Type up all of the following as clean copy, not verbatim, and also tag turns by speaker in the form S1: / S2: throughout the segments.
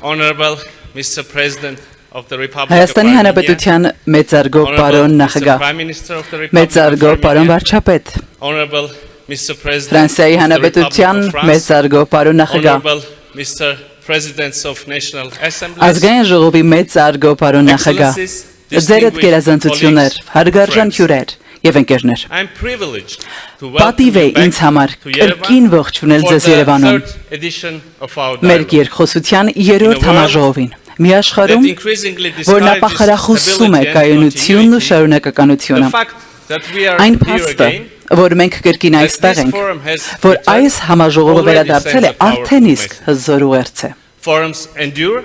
S1: Honorable Mr. President of the Republic of
S2: Հայաստանի
S1: Armenia,
S2: Հանրապետության մեծարգո պարոն
S1: Mr.
S2: նախագահ,
S1: Prime Minister of the Republic
S2: մեծարգո
S1: of
S2: պարոն
S1: Armenia,
S2: վարչապետ,
S1: Honorable Mr. President
S2: Ֆրանսիայի
S1: of the
S2: Հանրապետության
S1: Republic of France,
S2: մեծարգո պարոն նախագահ,
S1: Honorable Mr. Presidents of National Assemblies,
S2: ազգային ժողովի մեծարգո պարոն նախագահ,
S1: Excellencies,
S2: ձերդ
S1: distinguished
S2: գերազանցություններ,
S1: colleagues,
S2: հարգարժան
S1: friends.
S2: հյուրեր եւ ընկերներ։
S1: I'm privileged to welcome
S2: Պատիվ է
S1: you back
S2: ինձ համար
S1: to Yerevan
S2: կրկին ողջունել
S1: for
S2: ձեզ
S1: the
S2: Երևանում,
S1: third edition of our
S2: մեր
S1: dialogue.
S2: երկխոսության երրորդ համաժողովին։ Մի աշխարհում,
S1: That increasingly
S2: որ
S1: discourages
S2: նախախրախուսում է
S1: stability and
S2: կայունությունն ու
S1: continuity,
S2: շարունակականությունը։
S1: the fact that we are
S2: Այն
S1: here
S2: փաստը,
S1: again,
S2: որ մենք կրկին այստեղ
S1: that this
S2: ենք,
S1: forum has
S2: որ
S1: returned,
S2: այս համաժողովը
S1: already
S2: վերադարձել է
S1: sends a powerful
S2: արդեն իսկ
S1: message.
S2: հզոր ուղերձ է։
S1: Forums endure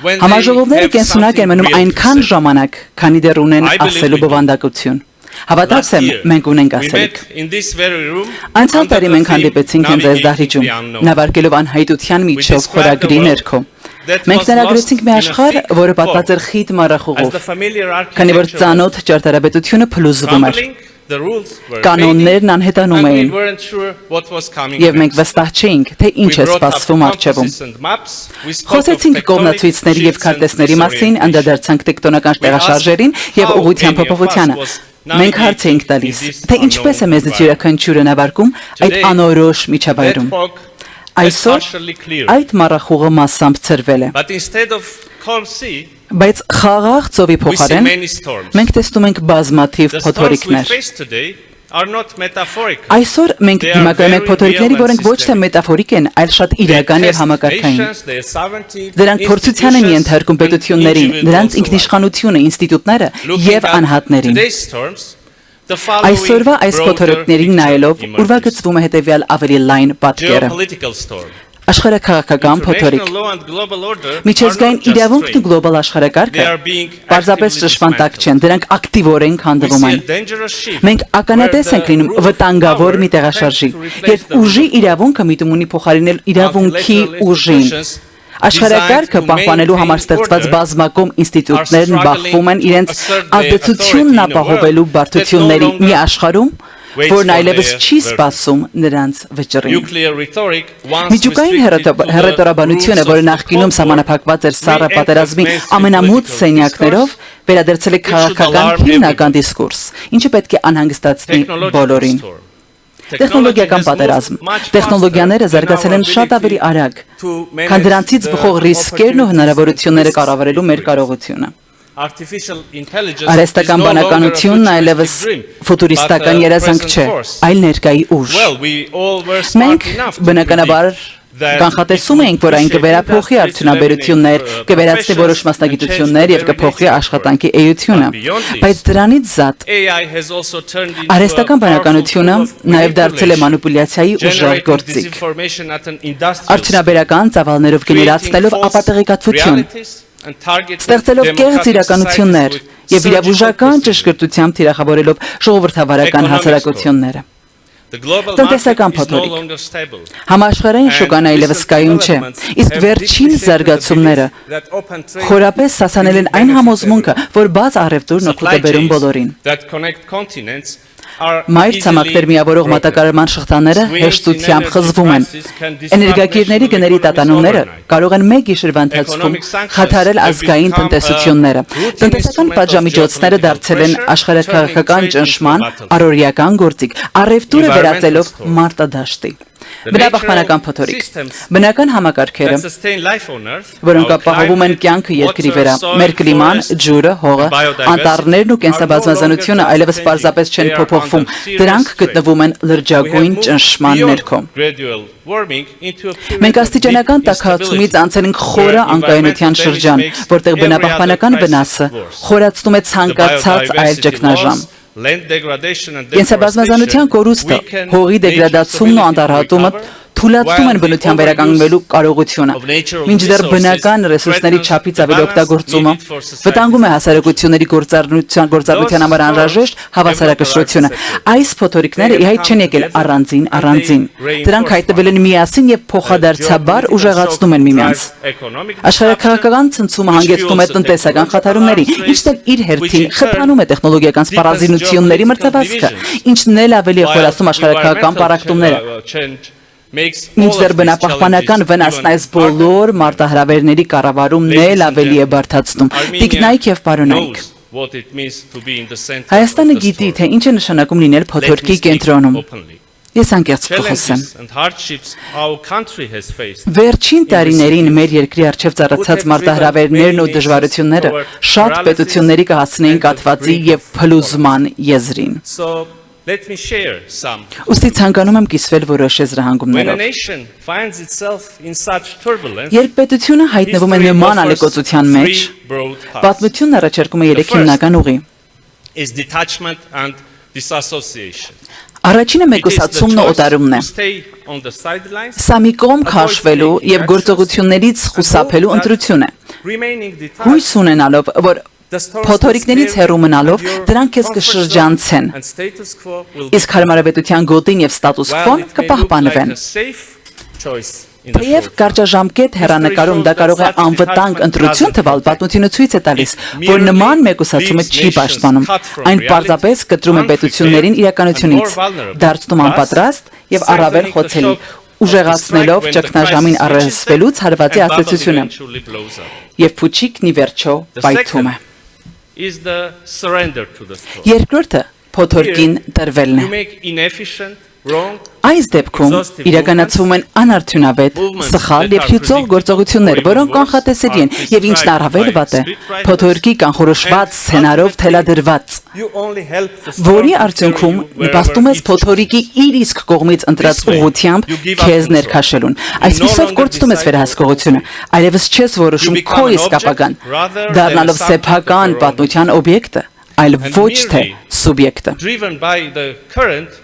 S1: when they
S2: Համաժողովները
S1: have
S2: կենսունակ են
S1: something
S2: մնում
S1: real to
S2: այնքան
S1: say.
S2: ժամանակ, քանի դեռ ունեն
S1: I believe
S2: ասելու
S1: we do.
S2: բովանդակություն։
S1: Last
S2: Հավատացեմ,
S1: year,
S2: մենք ունենք
S1: we
S2: ասելիք։
S1: met in this very room
S2: Անցյալ
S1: under
S2: տարի
S1: the
S2: մենք
S1: theme
S2: հանդիպեցինք հենց այս
S1: Navigating
S2: դահլիճում,
S1: the Unknown.
S2: նավարկելով անհայտության միջով
S1: described
S2: խորագրի
S1: the world
S2: ներքո։
S1: that
S2: Մենք
S1: was
S2: նկարագրեցինք մի
S1: lost in a
S2: աշխարհ,
S1: thick
S2: որը
S1: fog,
S2: պատված էր խիտ
S1: as
S2: մառախուղով,
S1: the familiar
S2: քանի որ
S1: architecture was
S2: ծանոթ ճարտարապետությունը փլուզվում էր,
S1: crumbling, the rules were
S2: կանոններն
S1: fading,
S2: անհետանում
S1: and we
S2: էին,
S1: weren't sure what was coming
S2: եւ մենք
S1: next.
S2: վստահ չէինք, թե ինչ
S1: We
S2: է
S1: brought up
S2: սպասվում առջևում։
S1: compasses and maps, we spoke of
S2: Խոսեցինք
S1: tectonic
S2: կողմնացույցների եւ
S1: shifts and
S2: քարտեզների մասին,
S1: disorientation.
S2: անդրադարձանք տեկտոնական տեղաշարժերին եւ
S1: how
S2: ուղղության
S1: many of us
S2: փոփոխությանը։
S1: was
S2: Մենք հարց էինք
S1: navigating
S2: տալիս,
S1: in this
S2: թե ինչպես է
S1: unknown
S2: մեզնից յուրաքանչյուրը նավարկում այդ
S1: Today,
S2: անորոշ
S1: That
S2: միջավայրում։
S1: fog has
S2: Այսօր
S1: partially cleared.
S2: այդ մառախուղը massամբ ցրվել է,
S1: But instead of calm sea,
S2: բայց խաղաղ ծովի
S1: we see
S2: փոխարեն
S1: many storms.
S2: մենք տեսնում ենք բազմաթիվ
S1: The storms we
S2: փոթորիկներ։
S1: face today are not metaphorical.
S2: Այսօր մենք
S1: They are
S2: դիմակայում ենք
S1: very
S2: փոթորիկների,
S1: real and
S2: որոնք ոչ թե
S1: systemic.
S2: մետաֆորիկ են, այլ շատ իրական եւ
S1: They test
S2: համակարգային։
S1: nations, their sovereignty,
S2: Դրանք փորձության են
S1: institutions,
S2: ենթարկում
S1: and
S2: պետություններին, նրանց
S1: individuals alike.
S2: ինքնիշխանությունը, ինստիտուտները
S1: Looking
S2: եւ
S1: at
S2: անհատներին։
S1: today's storms, the following
S2: Այսօրվա այս
S1: broader
S2: փոթորիկներին
S1: picture
S2: նայելով
S1: emerges.
S2: ուրվագծվում է հետեւյալ ավելի լայն պատկերը։
S1: Geopolitical storm.
S2: Աշխարհաքաղաքական փոթորիկ։
S1: International law and global order are
S2: Միջազգային
S1: not just
S2: իրավունքն ու
S1: strange.
S2: գլոբալ աշխարհակարգը
S1: They are being
S2: պարզապես
S1: actively
S2: ճշմարտակ
S1: dismantled.
S2: չեն, դրանք ակտիվորեն
S1: We
S2: քանդվում
S1: see
S2: են։
S1: a dangerous shift
S2: Մենք ականատես
S1: where
S2: ենք
S1: the
S2: լինում
S1: rule of
S2: վտանգավոր
S1: power
S2: մի տեղաշարժի,
S1: tends to replace
S2: երբ
S1: the rule
S2: ուժի
S1: of law.
S2: իրավունքը միտում ունի փոխարինել իրավունքի
S1: Multilateral
S2: ուժին։
S1: institutions
S2: Աշխարհակարգը պահպանելու համար ստեղծված բազմակողմ ինստիտուտներն բախվում են իրենց ազդեցությունն ապահովելու բարդությունների մի աշխարհում, որն այլևս չի սպասում նրանց վճռին։
S1: Nuclear rhetoric once
S2: Միջուկային
S1: restricted to the
S2: հռետորաբանությունը,
S1: rules
S2: որը
S1: of the
S2: նախկինում
S1: Cold War,
S2: սահմանափակված էր սառը պատերազմի ամենամութ սենյակներով, վերադարձել է քաղաքական հիմնական դիսկուրս, ինչը պետք է անհանգստացնի բոլորին։ Տեխնոլոգիական պատերազմ։ Տեխնոլոգիաները զարգացել են շատ ավելի արագ, քան դրանցից բխող ռիսկերն ու հնարավորությունները կառավարելու մեր կարողությունը։ Արհեստական բանականությունն այլևս ֆուտուրիստական երազանք չէ, այլ ներկայի ուժ։ Մենք բնականաբար կանխատեսում էինք, որ այն կվերափոխի արդյունաբերություններ, կվերացնի որոշ մասնագիտություններ եւ կփոխի աշխատանքի էությունը, բայց դրանից զատ արհեստական բանականությունը նաև դարձել է մանիպուլյացիայի ուժեղ գործիք, արդյունաբերական ծավալներով գեներացնելով ապատեղեկատվություն, ստեղծելով կեղծ իրականություններ եւ իրավուժական ճշգրտությամբ թիրախավորելով ժողովրդավարական հասարակությունները։ Տնտեսական փոթորիկ։ Համաշխարհային շուկան այլևս կայուն չէ, իսկ վերջին զարգացումները խորապես սասանել են այն համոզմունքը, որ բաց առևտուրն օգուտ է բերում բոլորին։ Մայր ցամաքներ միավորող մատակարարման շղթաները հեշտությամբ խզվում են։ Էներգակիրների գների տատանումները կարող են մեկ գիշերվա ընթացքում խաթարել ազգային տնտեսությունները։ Տնտեսական պատժամիջոցները դարձել են աշխարհաքաղաքական ճնշման առօրյական գործիք, առևտուրը վերածելով մարտադաշտի։ Բնապահպանական փոթորիկ։ Բնական համակարգերը, որոնք ապահովում են կյանքը երկրի վրա, մեր կլիման, ջուրը, հողը, անտառներն ու կենսաբազմազանությունը այլևս պարզապես չեն փոփոխվում, դրանք գտնվում են լրջագույն ճնշման ներքո։ Մենք աստիճանական տաքացումից անցել ենք խորը անկայունության շրջան, որտեղ բնապահպանական վնասը խորացնում է ցանկացած այլ ճգնաժամ։ Կենսաբազմազանության կորուստը, հողի դեգրադացումն ու անդառհատումը թույլատում են բնության վերականգնվելու կարողությունը, մինչդեռ բնական ռեսուրսների չափից ավելի օգտագործումը վտանգում է հասարակությունների գործառնության համար անհրաժեշտ հավասարակշռությունը։ Այս փոթորիկները իհայտ չեն եկել առանձին, դրանք հայտնվել են միասին եւ փոխադարձաբար ուժեղացնում են միմյանց։ Աշխարհաքաղաքական ցնցումը հանգեցնում է տնտեսական խաթարումների, ինչն էլ իր հերթին խթանում է տեխնոլոգիական սպառազինությունների մրցավազքը, ինչն էլ ավելի է խորացնում աշխարհաքաղաքական պառակտումները։ Մինչդեռ բնապահպանական վնասն այս բոլոր մարտահրավերների կառավարումն էլ ավելի է բարդացնում։ Տիկնայք եւ պարոնայք, Հայաստանը գիտի, թե ինչ է նշանակում լինել փոթորկի կենտրոնում։ Ես անկեղծ կխոսեմ։ Վերջին տարիներին մեր երկրի առջև ծառացած մարտահրավերներն ու դժվարությունները շատ պետությունների կհասցնեին կաթվածի եւ փլուզման եզրին։ Ուստի ցանկանում եմ կիսվել որոշ եզրահանգումներով։ Երբ պետությունը հայտնվում է նման ալեկոծության մեջ, պատմությունն առաջարկում է 3 հիմնական ուղի։ Առաջինը մեկուսացումն ու օտարումն է։ Սա մի կողմ քաշվելու եւ գործողություններից խուսափելու ընտրություն է։ Հույս ունենալով, որ փոթորիկներից հեռու մնալով դրանք քեզ կշրջանցեն, իսկ հարմարավետության գոտին եւ ստատուս քվոն կպահպանվեն։ Թեև կարճաժամկետ հեռանկարում դա կարող է անվտանգ ընտրություն թվալ, պատմությունը ցույց է տալիս, որ նման մեկուսացումը չի պաշտպանում, այն պարզապես կտրում է պետություններին իրականությունից, դարձնում անպատրաստ եւ առավել խոցելի, ուժեղացնելով ճգնաժամին առերեսվելուց հարվածի ազդեցությունը, եւ փուչիկն ի վերջո պայթում է։ Երկրորդը փոթորկին տրվելն է։ Այս դեպքում իրականացվում են անարդյունավետ, սխալ եւ հյուծող գործողություններ, որոնք կանխատեսելի են եւ ինչն առավել վատ է, փոթորկի կանխորոշված սցենարով թելադրված, որի արդյունքում նպաստում ես փոթորիկի իր իսկ կողմից ընտրած ուղղությամբ քեզ ներքաշելուն։ Այսպիսով կորցնում ես վերահսկողությունը, այլևս չես որոշում քո իսկ ապագան, դառնալով սեփական պատմության օբյեկտը, այլ ոչ թե սուբյեկտը։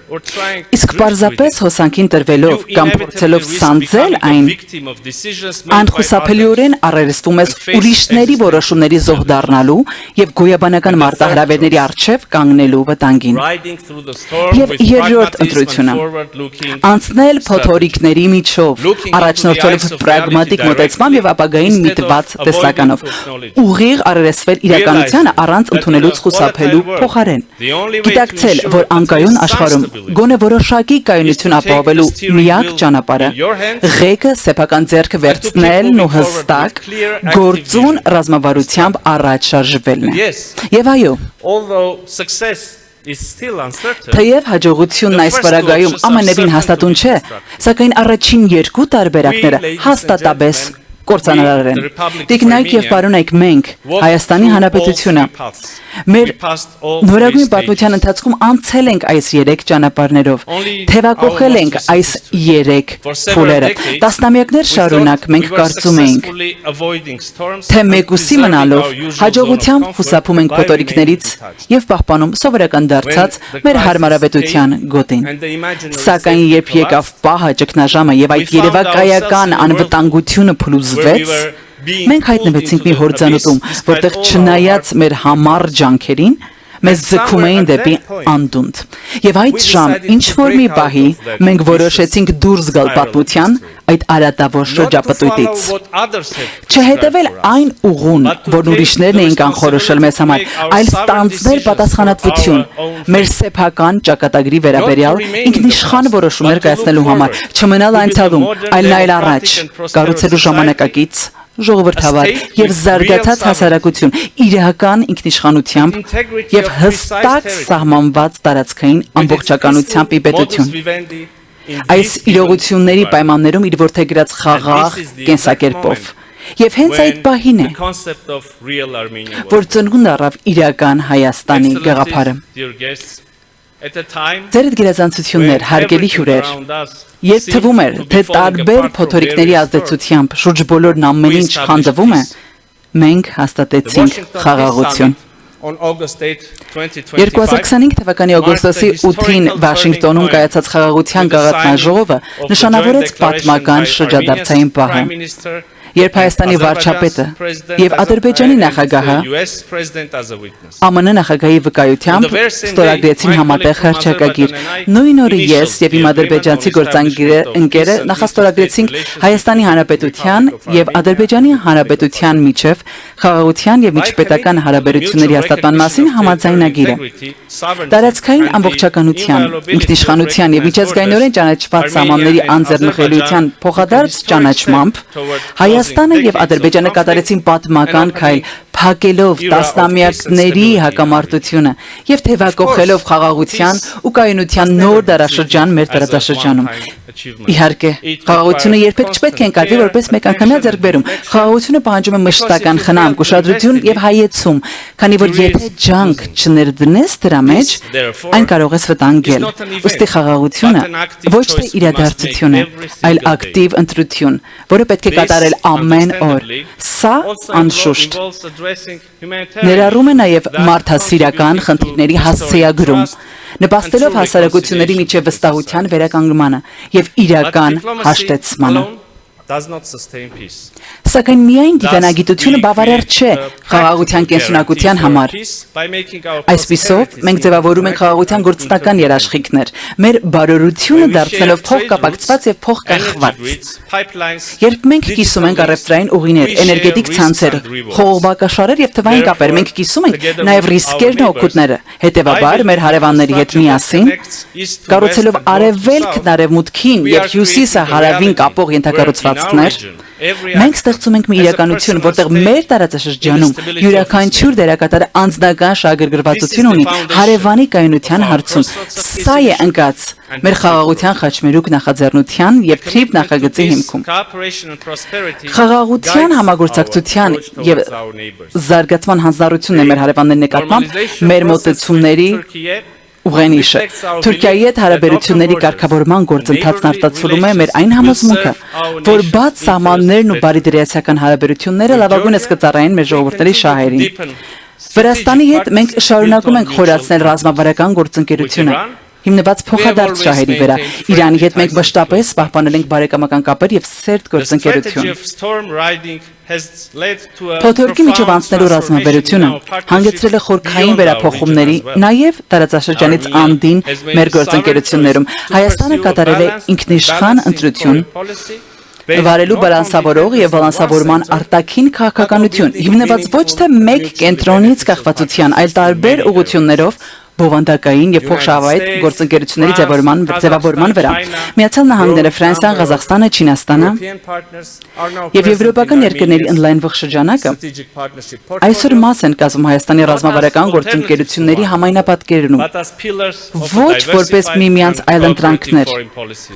S2: Իսկ պարզապես հոսանքին տրվելով կամ փորձելով սանձել այն, անխուսափելիորեն առերեսվում ես ուրիշների որոշումների զոհ դառնալու եւ գոյաբանական մարտահրավերների առջև կանգնելու վտանգին։ Եվ երրորդ ընտրությունը՝ անցնել փոթորիկների միջով, առաջնորդելով պրագմատիկ մոտեցմամբ եւ ապագային միտված տեսլականով, ուղիղ առերեսվել իրականությանը առանց ընդունելուց խուսափելու փոխարեն։ Գիտակցել, որ անկայուն աշխարհում գոնե որոշակի կայունություն ապահովելու միակ ճանապարհը ղեկը սեփական ձեռքը վերցնելն ու հստակ գործուն ռազմավարությամբ առաջ շարժվելն է։ Եվ այո, թեև հաջողությունն այս պարագայում ամենևին հաստատուն չէ, սակայն առաջին 2 տարբերակները հաստատաբես կործանարար են։ Տիկնայք եւ պարոնայք, մենք Հայաստանի Հանրապետությունը մեր նորագույն պատմության ընթացքում անցել ենք այս 3 ճանապարհներով, թևակողել ենք այս 3 փուլերը։ Տասնամյակներ շարունակ մենք կարծում էինք, թե մեկուսի մնալով հաջողությամբ խուսափում ենք փոթորիկներից եւ պահպանում սովորական դարձած մեր հարմարավետության գոտին։ Սակայն երբ եկավ պահը, ճգնաժամը եւ այդ երևակայական անվտանգությունը փլուզվեց, մենք հայտնվեցինք մի հորձանուտում, որտեղ չնայած մեր համառ ջանքերին, մեզ ձգում էին դեպի անդունդ։ Եվ այդ ժամ ինչ-որ մի պահի մենք որոշեցինք դուրս գալ պատմության այդ արատավոր շրջապտույտից։ Չհետևել այն ուղուն, որն ուրիշներն էին կանխորոշել մեզ համար, այլ ստանձնել պատասխանատվություն մեր սեփական ճակատագրի վերաբերյալ ինքնիշխան որոշումներ կայացնելու համար, չմնալ այն ցավում, այլ նայել առաջ, կառուցելու ժամանակակից, ժողովրդավար եւ զարգացած հասարակություն իրական ինքնիշխանությամբ եւ հստակ սահմանված տարածքային ամբողջականությամբ ի պետություն։ Այս իրողությունների պայմաններում իր որդեգրած խաղաղ կենսակերպով։ Եվ հենց այդ պահին է, որ ծնունդ առավ իրական Հայաստանի գաղափարը։ Ձերդ գերազանցություններ, հարգելի հյուրեր, երբ թվում էր, թե տարբեր փոթորիկների ազդեցությամբ շուրջ բոլորն ամեն ինչ խանդվում է, մենք հաստատեցինք խաղաղություն։ 2025 թվականի օգոստոսի 8-ին Վաշինգտոնում կայացած խաղաղության գաղափարաժողովը նշանավորեց պատմական շրջադարձային պահը։ երբ Հայաստանի վարչապետը եւ Ադրբեջանի նախագահը ԱՄՆ նախագահի վկայությամբ ստորագրեցին համատեղ հռչակագիր։ Նույն օրը ես եւ իմ ադրբեջանցի գործընկերը նախաստորագրեցինք Հայաստանի Հանրապետության եւ Ադրբեջանի Հանրապետության միջև խաղաղության եւ միջպետական հարաբերությունների հաստատման մասին համաձայնագիրը։ Տարածքային ամբողջականության, ինքնիշխանության եւ միջազգայինորեն ճանաչված սահմանների անձեռնխելիության փոխադարձ ճանաչմամբ Հայաստանը եւ Ադրբեջանը կատարեցին պատմական քայլ, փակելով տասնամյակների հակամարտությունը եւ թեվակողելով խաղաղության ու կայունության նոր դարաշրջան մեր տարածաշրջանում։ Իհարկե, խաղաղությունը երբեք չպետք է ընկալվի որպես մեկանգամյա ձեռքբերում։ Խաղաղությունը պահանջում է մշտական խնամք, ուշադրություն եւ հայեցում, քանի որ եթե ջանք չներդնես դրա մեջ, այն կարող է վտանգել։ Ուստի խաղաղությունը ոչ թե իրադարձություն է, այլ ակտիվ ընտրություն, որը պետք է կատարել ամեն օր։ Սա անշուշտ ներառում է նաև մարդասիրական խնդիրների հասցեագրում, նպաստելով հասարակությունների միջև վստահության վերականգնմանը եւ իրական հաշտեցմանը։ Սակայն միայն դիվանագիտությունը բավարար չէ խաղաղության կենսունակության համար։ Այսպիսով, մենք ձևավորում ենք խաղաղության գործնական երաշխիքներ, մեր բարօրությունը դարձնելով փոխկապակցված եւ փոխկախված։ Երբ մենք կիսում ենք առևտրային ուղիներ, էներգետիկ ցանցեր, խողովակաշարեր եւ թվային կապեր, մենք կիսում ենք նաեւ ռիսկերն ու օգուտները։ Հետևաբար, մեր հարևանների հետ միասին, կառուցելով արևելքն արևմուտքին եւ հյուսիսը հարավին կապող ենթակառուցվածքներ, մենք ստեղծում ենք մի իրականություն, որտեղ մեր տարածաշրջանում յուրաքանչյուր դերակատարը անձնական շահագրգռվածություն ունի հարևանի կայունության հարցում։ Սա է ընկած մեր խաղաղության խաչմերուկ նախաձեռնության եւ TRIP նախագծի հիմքում։ Խաղաղության համագործակցության եւ զարգացման հանձնառությունն է մեր հարևանների նկատմամբ մեր մոտեցումների ուղենիշը։ Թուրքիայի հետ հարաբերությունների կարգավորման գործընթացն արտացոլում է մեր այն համոզմունքը, որ բաց սահմաններն ու բարիդրեացիական հարաբերությունները լավագույնս կծառայեն մեր ժողովուրդների շահերին։ Վրաստանի հետ մենք շարունակում ենք խորացնել ռազմավարական գործընկերությունը, հիմնված փոխադարձ շահերի վրա։ Իրանի հետ մենք մշտապես պահպանել ենք բարեկամական կապեր եւ սերտ գործընկերություն։ Փոթորկի միջով անցնելու ռազմավարությունը հանգեցրել է խորքային վերափոխումների, նաև տարածաշրջանից անդին մեր գործընկերություններում։ Հայաստանը կատարել է ինքնիշխան ընտրություն, վարելու բալանսավորող եւ բալանսավորման արտաքին քաղաքականություն, հիմնված ոչ թե մեկ կենտրոնից կախվածության, այլ տարբեր ուղղություններով բովանդակային եւ փոխշահավայր գործընկերությունների ձևավորման վրա։ Միացյալ Նահանգները, Ֆրանսիան, Ղազախստանը, Չինաստանը եւ եվրոպական երկրների ընդլայնվող շրջանակը այսօր մաս են կազմում Հայաստանի ռազմավարական գործընկերությունների համայնապատկերնում, ոչ որպես միմյանց այլընտրանքներ,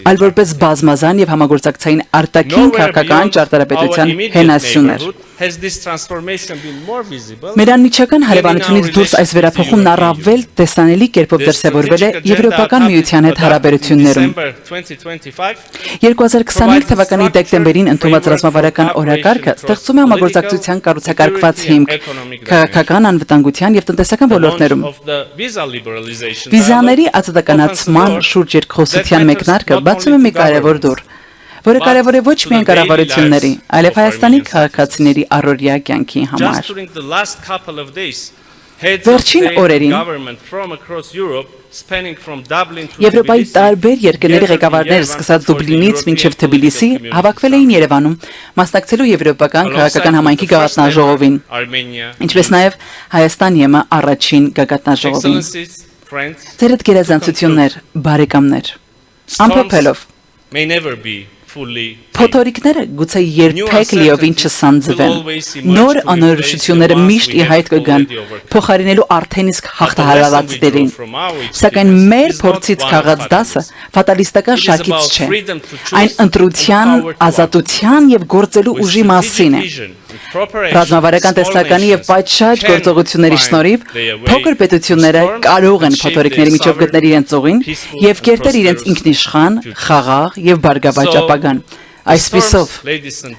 S2: այլ որպես բազմազան եւ համագործակցային արտաքին քաղաքական ճարտարապետության հենասյուներ։ Մեր անմիջական հարևանությունից դուրս այս վերափոխումն առավել տեսանելի կերպով դրսևորվել է Եվրոպական միության հետ հարաբերություններում։ 2025 թվականի դեկտեմբերին ընդունված ռազմավարական օրակարգը ստեղծում է համագործակցության կառուցակարգված հիմք քաղաքական անվտանգության եւ տնտեսական ոլորտներում։ Վիզաների ազատականացման շուրջ երկխոսության մեկնարկը բացում է մի կարևոր դուռ, որը կարևոր է ոչ միայն կառավարությունների, այլև Հայաստանի քաղաքացիների առօրյա կյանքի համար։ Վերջին օրերին Եվրոպայի տարբեր երկրների ղեկավարներ սկսած Դուբլինից մինչև Թբիլիսի հավաքվել էին Երևանում, մասնակցելու եվրոպական քաղաքական համայնքի գագաթնաժողովին, ինչպես նաև Հայաստան ԵՄ առաջին գագաթնաժողովին։ Ձերդ գերազանցություններ, բարեկամներ, ամփոփելով Փոթորիկները գուցե երբեք լիովին չսանձվեն։ Նոր անորոշությունները միշտ ի հայտ կգան, փոխարինելու արդեն իսկ հաղթահարված դերին։ Սակայն մեր փորձից քաղած դասը ֆատալիստական շարքից չէ։ Այն ընտրության, ազատության եւ գործելու ուժի մասին է։ Ռազմավարական տեսլականի եւ պատշաճ գործողությունների շնորհիվ փոքր պետությունները կարող են փոթորիկների միջով գտնել իրենց ուղին եւ կերտել իրենց ինքնիշխան, խաղաղ եւ բարգավաճ ապագան։ Այսպիսով,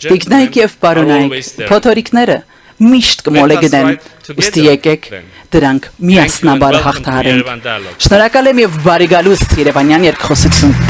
S2: տիկնայք եւ պարոնայք, փոթորիկները միշտ կմոլեգնեն, ուստի եկեք դրանք միասնաբար հաղթահարենք։ Շնորհակալ եմ եւ բարի գալուստ Երևանյան երկխոսություն։